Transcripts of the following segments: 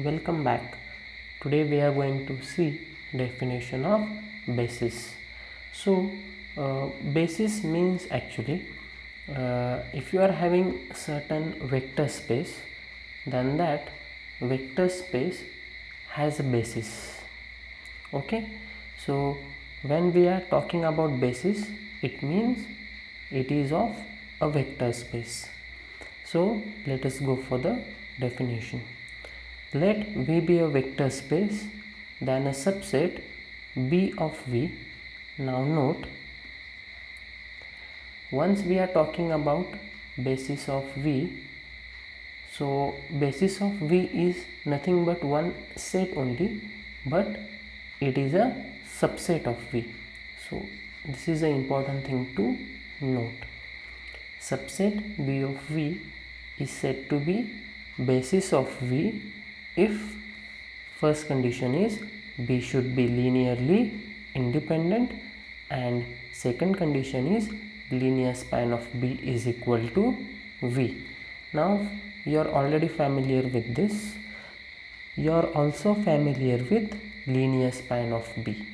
Welcome back. Today we are going to see definition of basis. So basis means actually if you are having certain vector space, then that vector space has a basis. Okay, so when we are talking about basis, it means it is of a vector space. So let us go for the definition. Let V be a vector space, then a subset B of V. Now note, once we are talking about basis of V, so basis of V is nothing but one set only, but it is a subset of V. So this is an important thing to note. Subset B of V is said to be basis of V if first condition is B should be linearly independent and second condition is linear span of B is equal to V. Now you are already familiar with this. You are also familiar with linear span of B.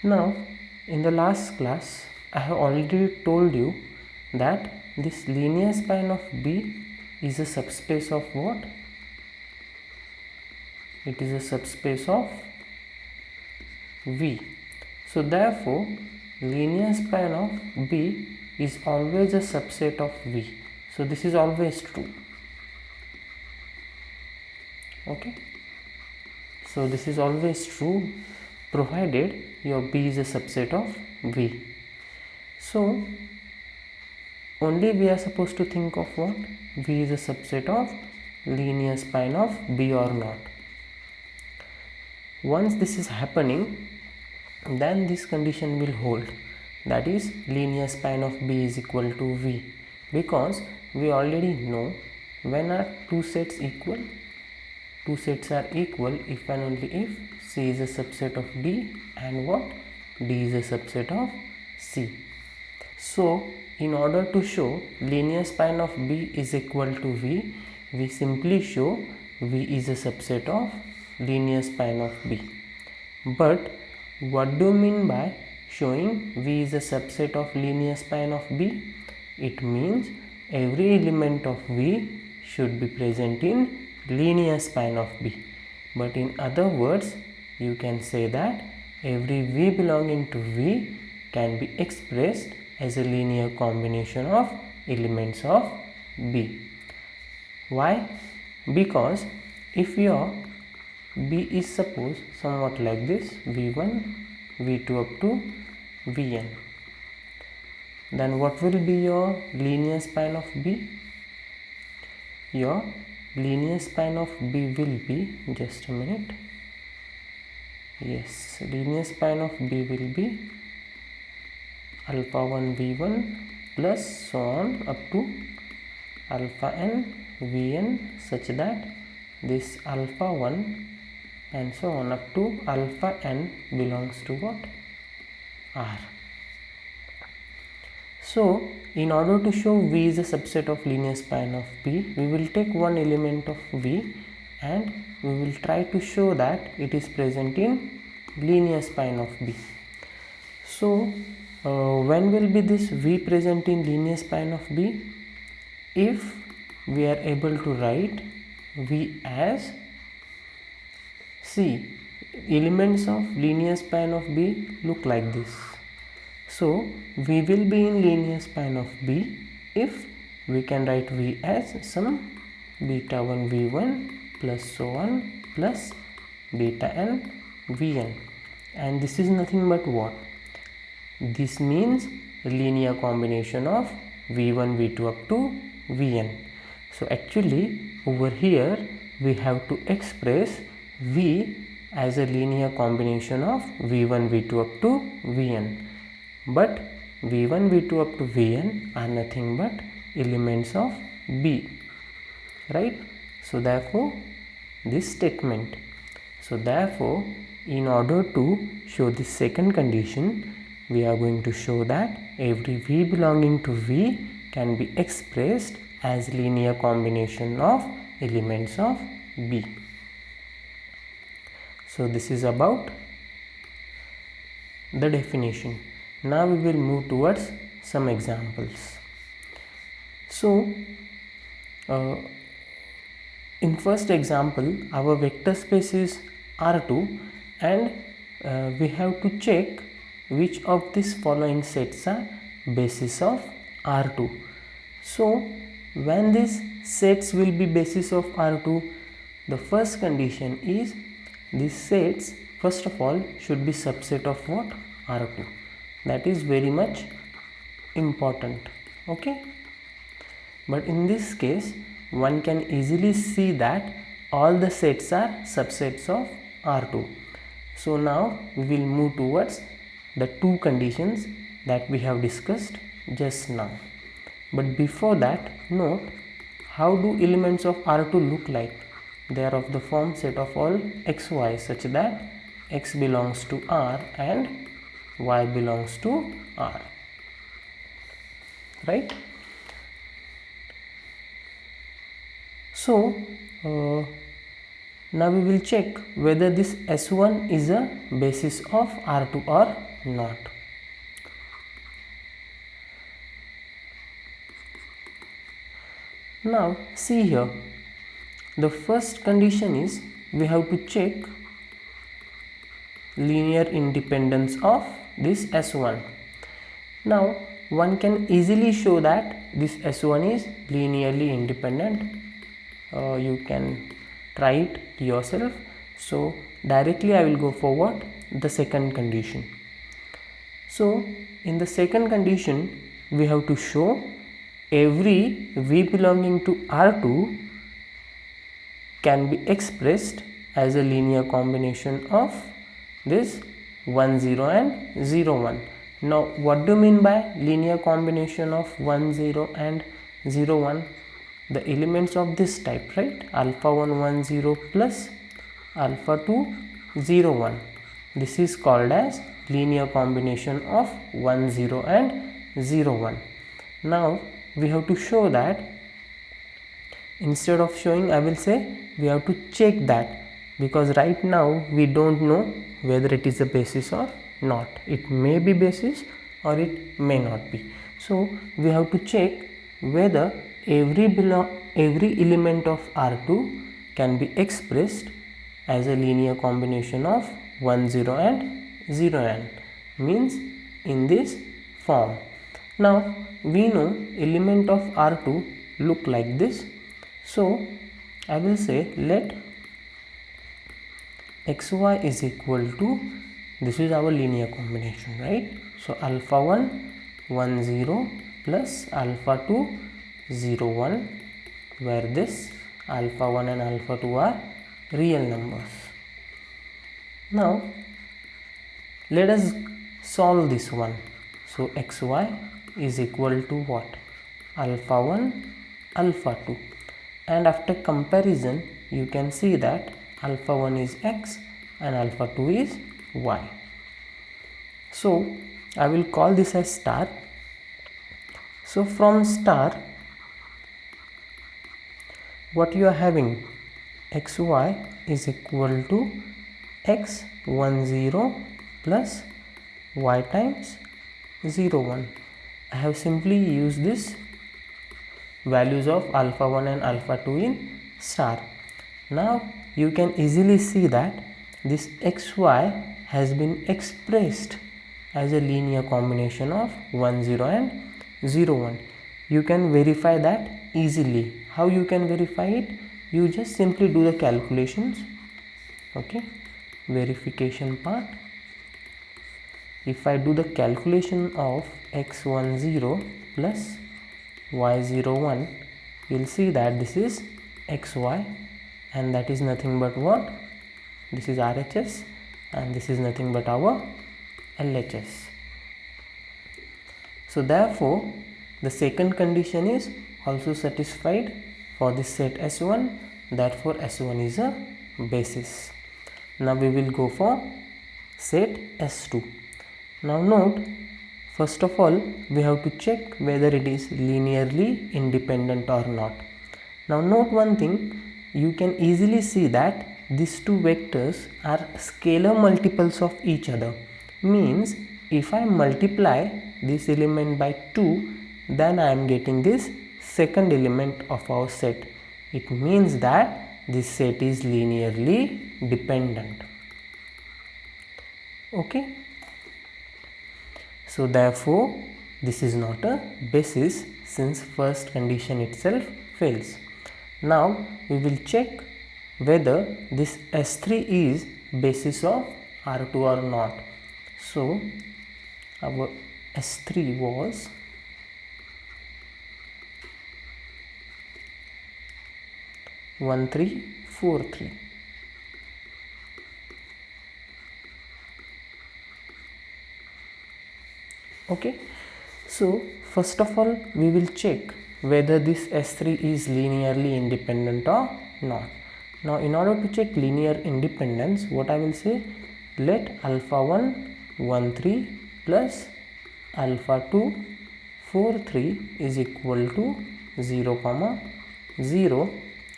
Now in the last class I have already told you that this linear span of B is a subspace of what? It is a subspace of V. So therefore linear span of B is always a subset of V. So this is always true. Okay. So this is always true provided your B is a subset of V. So only we are supposed to think of what? V is a subset of linear span of B or not. Once this is happening, then this condition will hold, that is linear span of B is equal to V, because we already know when are two sets equal? Two sets are equal if and only if C is a subset of D and what? D is a subset of C. So in order to show linear span of B is equal to V, we simply show V is a subset of linear span of B. But what do you mean by showing V is a subset of linear span of B? It means every element of V should be present in linear span of B. But in other words, you can say that every V belonging to V can be expressed as a linear combination of elements of B. Why? Because if your B is suppose somewhat like this, V1, V2 up to Vn, then what will be your linear span of B? Your linear span of B will be, just a minute, yes, linear span of B will be alpha 1 V1 plus so on up to alpha n Vn, such that this alpha 1 and so on up to alpha n belongs to what? R. So in order to show V is a subset of linear span of B, we will take one element of V and we will try to show that it is present in linear span of B. So when will be this V present in linear span of B? If we are able to write V as, see, elements of linear span of B look like this. So V will be in linear span of B if we can write V as some beta 1 V1 plus so on plus beta n Vn, and this is nothing but what? This means linear combination of V1 V2 up to Vn. So actually over here we have to express V as a linear combination of V1 V2 up to Vn, but V1 V2 up to Vn are nothing but elements of B, right? So therefore this statement, so therefore in order to show this second condition, we are going to show that every V belonging to V can be expressed as linear combination of elements of B. So this is about the definition. Now we will move towards some examples. So in first example, our vector space is R2 and we have to check which of these following sets are basis of R2. So when these sets will be basis of R2, the first condition is these sets first of all should be subset of what? R2. That is very much important. Okay. But in this case, one can easily see that all the sets are subsets of R2. So now we will move towards the two conditions that we have discussed just now. But before that, note how do elements of R2 look like? They are of the form set of all xy such that x belongs to R and y belongs to R. Right? So now we will check whether this S1 is a basis of R2 or not. Now see here, the first condition is we have to check linear independence of this S1. Now one can easily show that this S1 is linearly independent. You can try it yourself. So directly I will go forward the second condition. So in the second condition we have to show every V belonging to R2 can be expressed as a linear combination of this 1 0 and 0 1. Now what do you mean by linear combination of 1 0 and 0 1? The elements of this type, right? Alpha 1 1 0 plus alpha 2 0 1. This is called as linear combination of 1 0 and 0 1. Now we have to show that, instead of showing I will say we have to check that, because right now we don't know whether it is a basis or not. It may be basis or it may not be. So we have to check whether every element of R2 can be expressed as a linear combination of 1 0 and 0 n, means in this form. Now we know element of R2 look like this. So I will say let xy is equal to, this is our linear combination, right? So alpha 1 1 0 plus alpha 2 0 1, where this alpha 1 and alpha 2 are real numbers. Now let us solve this one. So xy is equal to what? Alpha 1 alpha 2, and after comparison you can see that alpha 1 is x and alpha 2 is y. So I will call this as star. So from star what you are having, xy is equal to x 1 0 plus y times 0 1. I have simply used this values of alpha 1 and alpha 2 in star. Now you can easily see that this xy has been expressed as a linear combination of 1 0 and 0 1. You can verify that easily. How you can verify it? You just simply do the calculations. Okay, verification part. If I do the calculation of x10 plus y01, you will see that this is xy, and that is nothing but what? This is RHS, and this is nothing but our LHS. So therefore the second condition is also satisfied for this set S1, therefore S1 is a basis. Now we will go for set S2. Now note, first of all we have to check whether it is linearly independent or not. Now note one thing, you can easily see that these two vectors are scalar multiples of each other. Means if I multiply this element by 2, then I am getting this second element of our set. It means that this set is linearly dependent. Okay. So therefore this is not a basis since first condition itself fails. Now we will check whether this S3 is basis of R2 or not. So our S3 was one, 3, 4, 3. Okay, so first of all we will check whether this S3 is linearly independent or not. Now in order to check linear independence, what I will say, let alpha 1 1 3 plus alpha 2 4 3 is equal to 0, 0,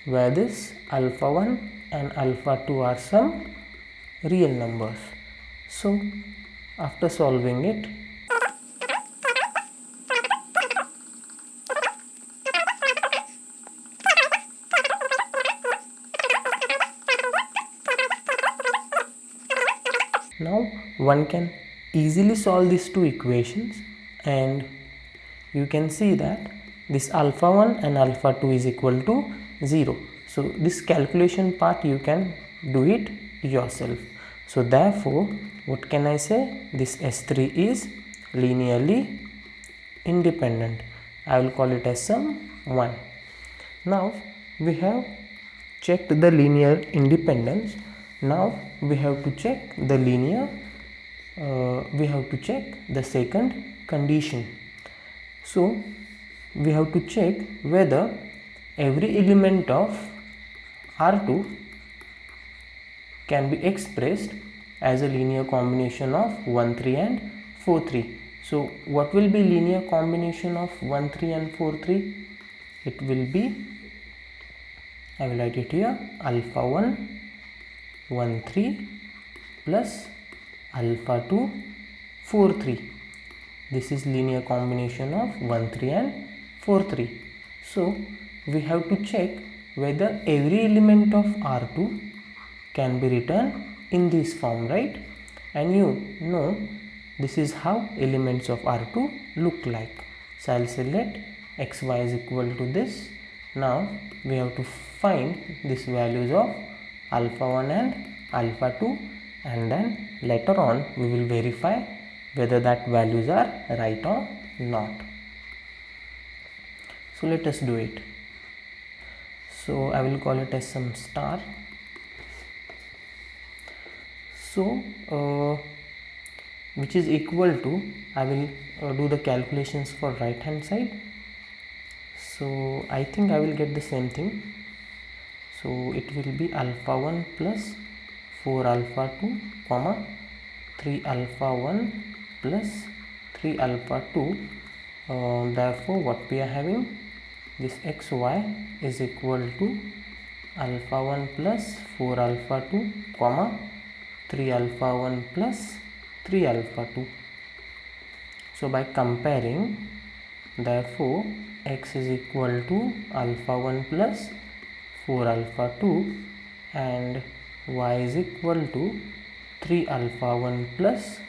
where this alpha 1 and alpha 2 are some real numbers. So after solving it, now one can easily solve these two equations, and you can see that this alpha 1 and alpha 2 is equal to 0. So this calculation part you can do it yourself. So therefore what can I say, this S3 is linearly independent. I will call it as sum 1. Now we have checked the linear independence. Now we have to check the the second condition. So we have to check whether every element of R2 can be expressed as a linear combination of 1 3 and 4 3. So what will be linear combination of 1 3 and 4 3? It will be, I will write it here, alpha 1 1 3 plus alpha 2 4 3. This is linear combination of 1 3 and 4 3. So we have to check whether every element of R2 can be written in this form, right? And you know this is how elements of R2 look like. So I'll say let xy is equal to this. Now we have to find these values of alpha 1 and alpha 2, and then later on we will verify whether that values are right or not. So let us do it. So I will call it as some star. So which is equal to, I will do the calculations for right hand side. So I think I will get the same thing. So it will be alpha 1 plus 4 alpha 2 comma 3 alpha 1 plus 3 alpha 2. Therefore what we are having, this xy is equal to alpha 1 plus 4 alpha 2 comma 3 alpha 1 plus 3 alpha 2. So by comparing, therefore x is equal to alpha 1 plus 4 alpha 2 and y is equal to 3 alpha 1 plus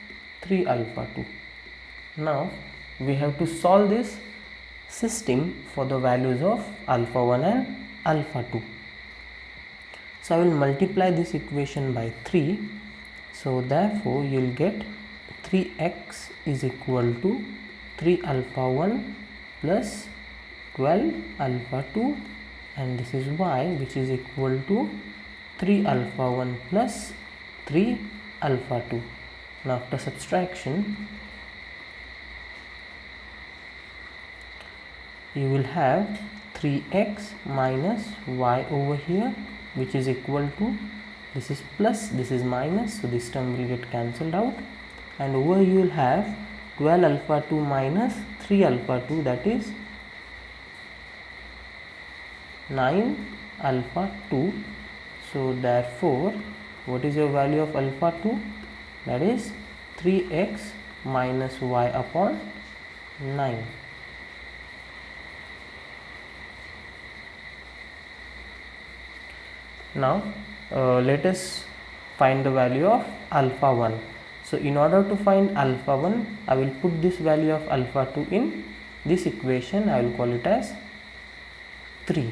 3 alpha 2. Now we have to solve this system for the values of alpha 1 and alpha 2. So I will multiply this equation by 3. So therefore you will get 3x is equal to 3 alpha 1 plus 12 alpha 2, and this is y, which is equal to 3 alpha 1 plus 3 alpha 2. Now after subtraction you will have 3x minus y over here, which is equal to, this is plus, this is minus, so this term will get cancelled out, and over you will have 12 alpha 2 minus 3 alpha 2, that is 9 alpha 2. So therefore, what is your value of alpha 2? That is 3x minus y upon 9. Now let us find the value of alpha 1. So in order to find alpha 1, I will put this value of alpha 2 in this equation. I will call it as 3.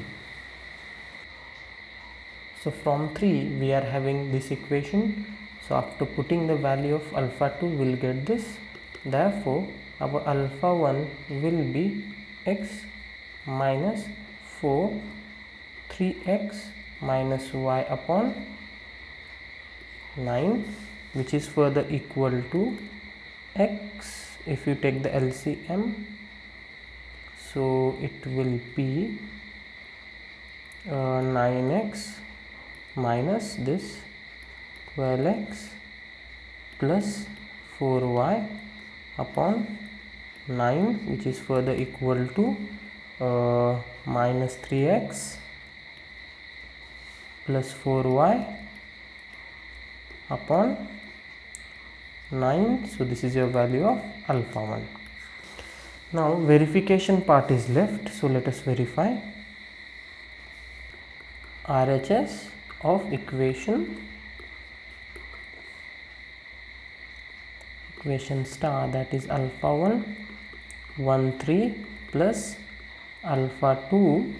So from 3 we are having this equation. So after putting the value of alpha 2, we will get this. Therefore our alpha 1 will be x minus 4 3x minus y upon 9, which is further equal to x. If you take the LCM, so it will be 9x minus this 12x plus 4y upon 9, which is further equal to minus 3x plus 4y upon 9. So this is your value of alpha 1. Now verification part is left. So let us verify RHS of equation star, that is alpha 1 1 3 plus alpha 2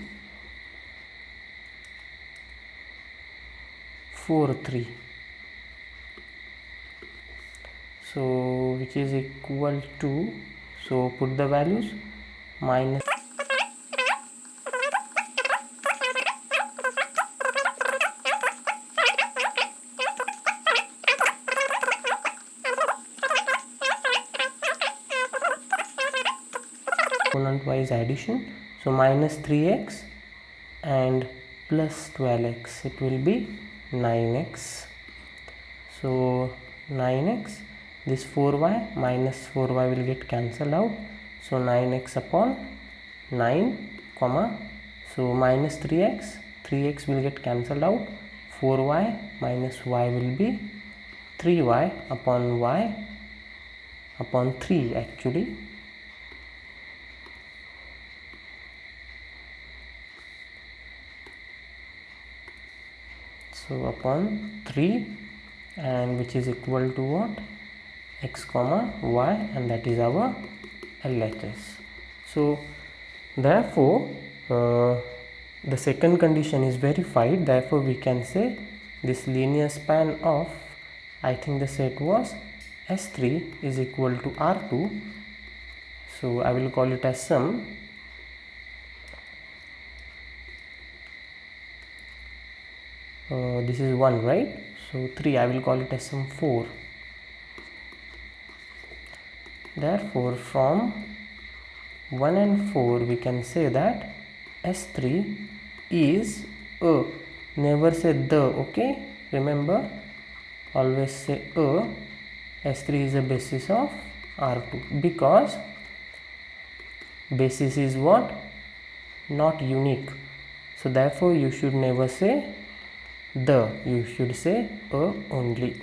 4 3. So which is equal to, so put the values, minus exponent wise addition. So minus 3x and plus 12x, it will be 9x. So 9x, this 4y minus 4y will get cancelled out. So 9x upon 9 comma, so minus 3x will get cancelled out. 4y minus y will be 3y upon y upon 3 actually. So upon 3, and which is equal to what? X comma y, and that is our LHS. So therefore the second condition is verified. Therefore we can say this linear span of, I think the set was S3 is equal to R2. So I will call it as sum this is 1, right? So 3, I will call it as sum 4. Therefore from 1 and 4 we can say that S3 is a, never say the, okay? Remember, always say a. S3 is a basis of R2, because basis is what? Not unique. So therefore you should never say the, you should say a only.